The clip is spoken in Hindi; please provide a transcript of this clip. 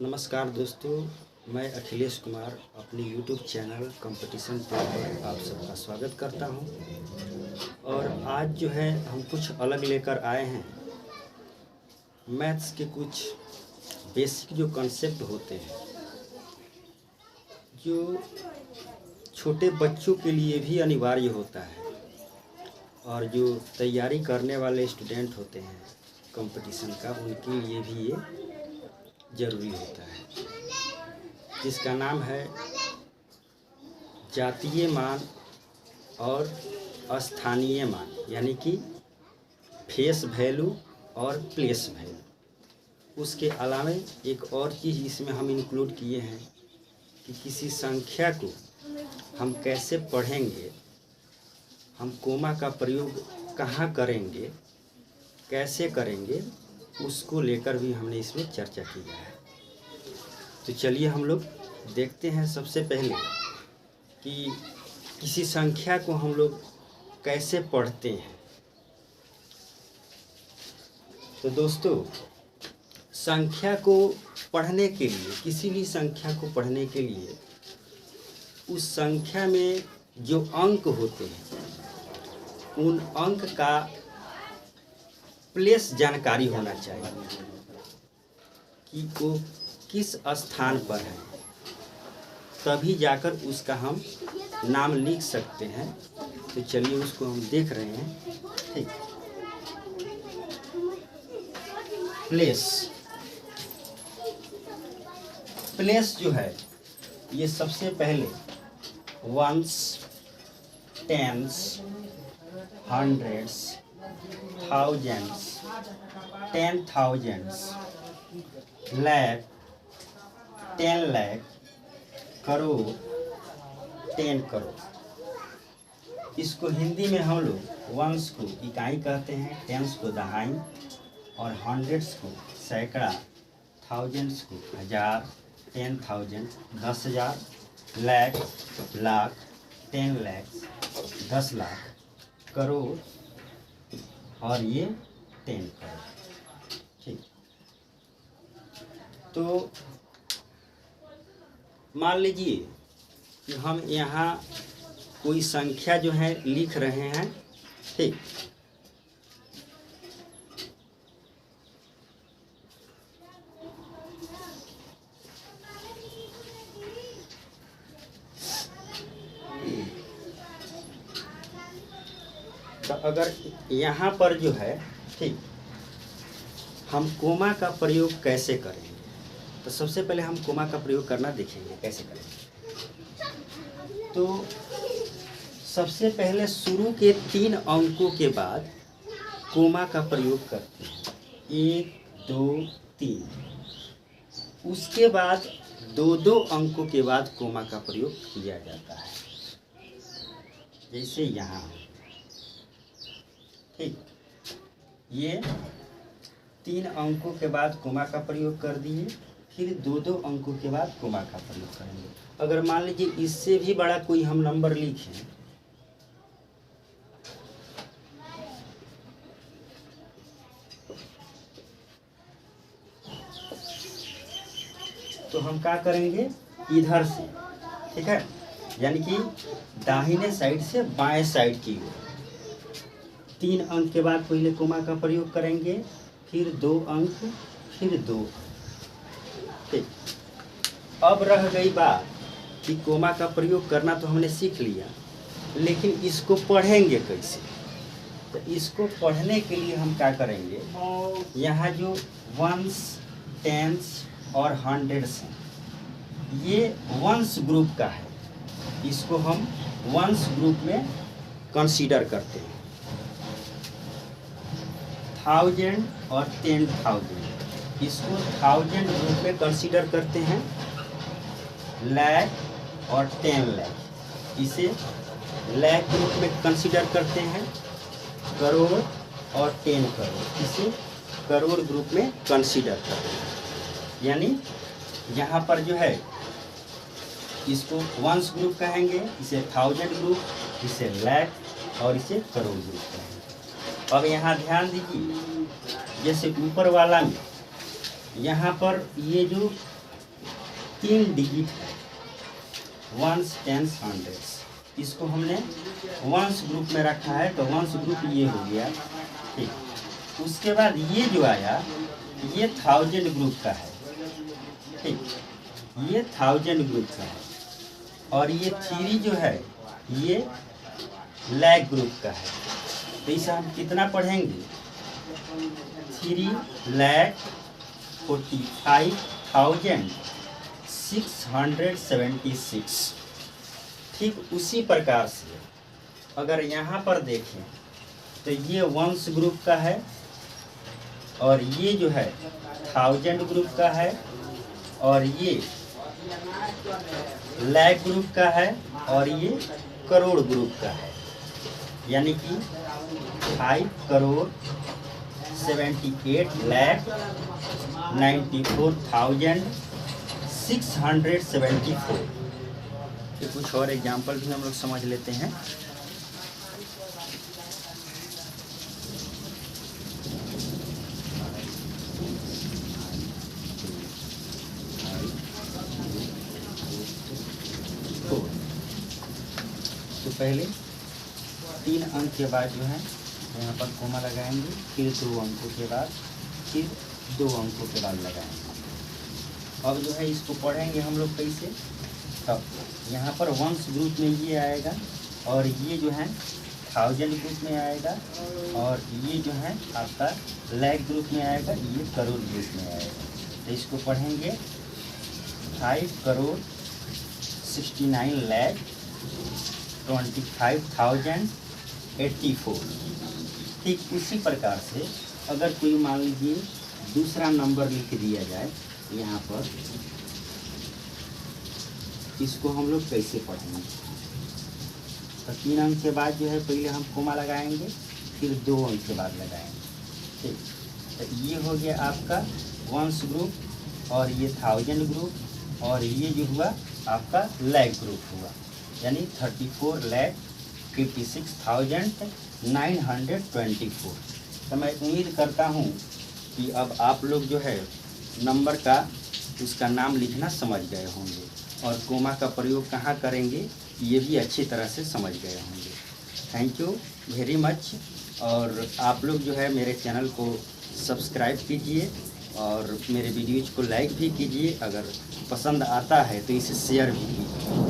नमस्कार दोस्तों, मैं अखिलेश कुमार अपने YouTube चैनल कंपटीशन टॉप पर आप सबका स्वागत करता हूं। और आज जो है हम कुछ अलग लेकर आए हैं। मैथ्स के कुछ बेसिक जो कॉन्सेप्ट होते हैं, जो छोटे बच्चों के लिए भी अनिवार्य होता है और जो तैयारी करने वाले स्टूडेंट होते हैं कंपटीशन का, उनके लिए भी ये ज़रूरी होता है, जिसका नाम है जातीय मान और स्थानीय मान, यानी कि फेस वैल्यू और प्लेस वैल्यू। उसके अलावा एक और चीज़ इसमें हम इंक्लूड किए हैं कि किसी संख्या को हम कैसे पढ़ेंगे, हम कोमा का प्रयोग कहाँ करेंगे, कैसे करेंगे, उसको लेकर भी हमने इसमें चर्चा की है। तो चलिए हम लोग देखते हैं सबसे पहले कि किसी संख्या को हम लोग कैसे पढ़ते हैं। तो दोस्तों, संख्या को पढ़ने के लिए, किसी भी संख्या को पढ़ने के लिए उस संख्या में जो अंक होते हैं, उन अंक का प्लेस जानकारी होना चाहिए कि वो किस स्थान पर है, तभी जाकर उसका हम नाम लिख सकते हैं। तो चलिए उसको हम देख रहे हैं। ठीक, प्लेस जो है, ये सबसे पहले ones, tens, hundreds, thousands, 10,000, lakh, 10 lakh, crore, 10 crore. इसको हिंदी में हम लोग वंस को इकाई कहते हैं, टेंस को दहाई और हंड्रेड्स को सैकड़ा, थाउजेंड्स को हज़ार, 10,000 10,000, लाख लाख, 10 लाख 10 लाख, करोड़ और ये 10 करोड़। ठीक, तो मान लीजिए कि हम यहाँ कोई संख्या जो है लिख रहे हैं। ठीक, तो अगर यहाँ पर जो है, ठीक, हम कोमा का प्रयोग कैसे करेंगे, तो सबसे पहले हम कोमा का प्रयोग करना देखेंगे कैसे करेंगे। तो सबसे पहले शुरू के 3 अंकों के बाद कोमा का प्रयोग करते हैं, 1 2 3। उसके बाद 2 अंकों के बाद कोमा का प्रयोग किया जाता है, जैसे यहाँ। ठीक, ये 3 अंकों के बाद कोमा का प्रयोग कर दिए, फिर 2 अंकों के बाद कोमा का प्रयोग करेंगे। अगर मान लीजिए इससे भी बड़ा कोई हम नंबर लिखें, तो हम क्या करेंगे, इधर से, ठीक है, यानी कि दाहिने साइड से बाएं साइड की ओर 3 अंक के बाद पहले कोमा का प्रयोग करेंगे, फिर 2 अंक, फिर 2। ठीक, अब रह गई बात कि कोमा का प्रयोग करना तो हमने सीख लिया, लेकिन इसको पढ़ेंगे कैसे। तो इसको पढ़ने के लिए हम क्या करेंगे, यहाँ जो वंस, टेंस और हंड्रेड्स हैं, ये वंस ग्रुप का है, इसको हम वंस ग्रुप में कंसीडर करते हैं। 1000 और 10,000, इसको 1000 ग्रुप में कंसीडर करते हैं। लाख और 10 लाख, इसे लाख ग्रुप में कंसीडर करते हैं। करोड़ और 10 करोड़, इसे करोड़ ग्रुप में कंसीडर करते हैं। यानी यहाँ पर जो है, इसको वंस ग्रुप कहेंगे, इसे 1000 ग्रुप, इसे लाख और इसे करोड़ ग्रुप कहेंगे। अब यहाँ ध्यान दीजिए, जैसे ऊपर वाला में यहाँ पर ये जो 3 डिजिट है, वंस, टेंस, हंड्रेड्स। इसको हमने वंस ग्रुप में रखा है, तो वंस ग्रुप ये हो गया। ठीक, उसके बाद ये जो आया ये 1000 ग्रुप का है। ठीक, ये 1000 ग्रुप का है। और ये 3 जो है ये लैख ग्रुप का है। तो इसे हम कितना पढ़ेंगे? 3,45,676। ठीक उसी प्रकार से अगर यहाँ पर देखें तो ये वंस ग्रुप का है, और ये जो है 1000 ग्रुप का है, और ये लैख ग्रुप का है, और ये करोड़ ग्रुप का है। यानी कि 5,78,94,674। तो कुछ और एग्जाम्पल भी हम लोग समझ लेते हैं। तो पहले 3 अंक के बाद जो है यहाँ पर कोमा लगाएंगे, फिर 2 अंकों के बाद, फिर 2 अंकों के बाद लगाएंगे। अब जो है इसको पढ़ेंगे हम लोग कैसे? तब यहाँ पर वंस ग्रुप में ये आएगा, और ये जो है 1000 ग्रुप में आएगा, और ये जो है आपका लैख ग्रुप में आएगा, ये करोड़ ग्रुप में आएगा। तो इसको पढ़ेंगे 5,29,25,084। ठीक उसी प्रकार से अगर कोई मान लीजिए दूसरा नंबर लिख दिया जाए यहाँ पर, इसको हम लोग कैसे पढ़ेंगे? तो 3 अंक के बाद जो है पहले हम कोमा लगाएंगे, फिर 2 अंक के बाद लगाएंगे। ठीक, तो ये हो गया आपका वंस ग्रुप, और ये 1000 ग्रुप, और ये जो हुआ आपका लैख ग्रुप हुआ, यानी 34,56,924। तो मैं उम्मीद करता हूँ कि अब आप लोग जो है नंबर का उसका नाम लिखना समझ गए होंगे, और कोमा का प्रयोग कहाँ करेंगे ये भी अच्छी तरह से समझ गए होंगे। Thank you very much. और आप लोग जो है मेरे चैनल को सब्सक्राइब कीजिए, और मेरे वीडियोज़ को लाइक भी कीजिए। अगर पसंद आता है तो इसे शेयर भी कीजिए।